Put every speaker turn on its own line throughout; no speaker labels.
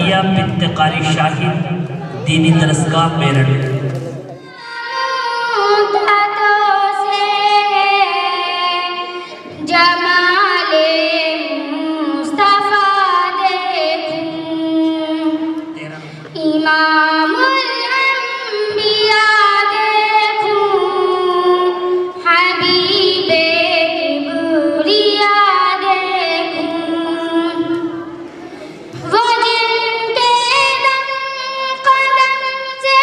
Safia bint कारी शाहिद दीनी दरसगाह मेरठ।
जमाले मुस्तफा देखूं, इमामुल अंबिया देखूं, हबीबे किबरिया देखूं, वो जिनके दम कदम से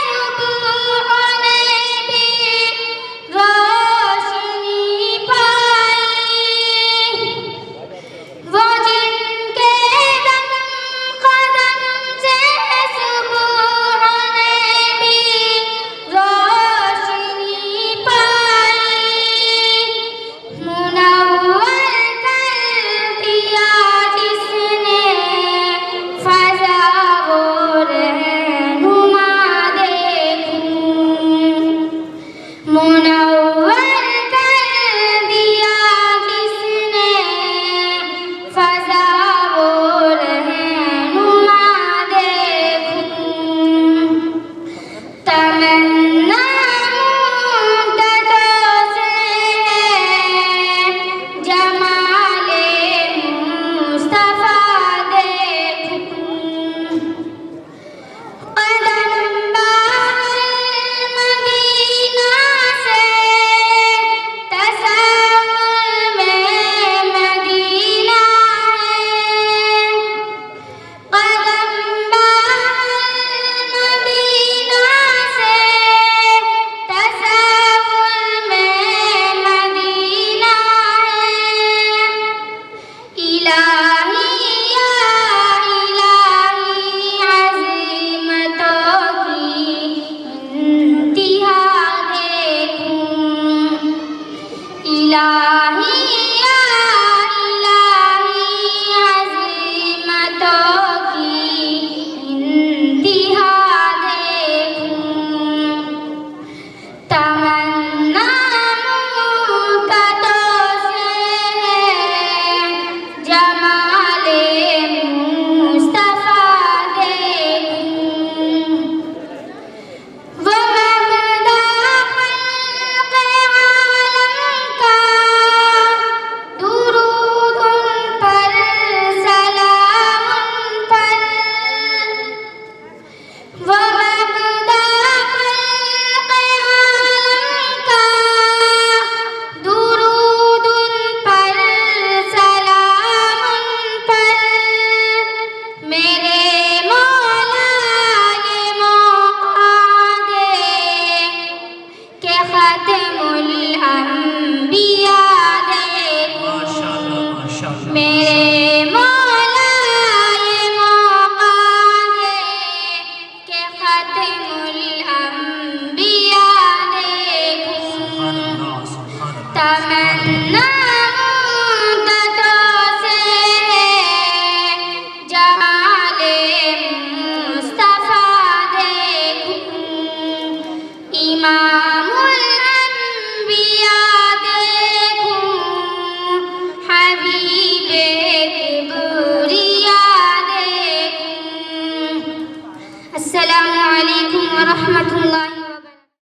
सुबह ने भी रोशनी पाई, वो जिनके दम कदम से सुबह ने भी रोशनी पाई, मुनव्वर कर दिया जिसने फज़ा वो रहनुमा देखूं, मुनव्वर कर दिया जिसने फज़ा वो रहनुमा देखूं, तमन्ना मुद्दतों से जमाले मुस्तफा देखूं, कदम बाहर मदीना से तसव्वुर में मदीना है, कदम बाहर मदीना से तसव्वुर में मदीना है, इलाही या इलाही अज़ीमतों की इंतिहा देखूं, इलाही या इलाही अज़ीमतों की इंतिहा देखूं, तमन्ना मुद्दतों से जमाले मुस्तफा देखूं, वो मबदा खल्क़ आलम का दुरूद उन पर सलाम उन पर, वो मबदा खल्क़ आलम का दुरूद उन पर सलाम उन पर, मेरे मौला ये मौका दे के ख़त्मुल अंबिया देखूं,
माशाअल्लाह माशाअल्लाह।
मेरे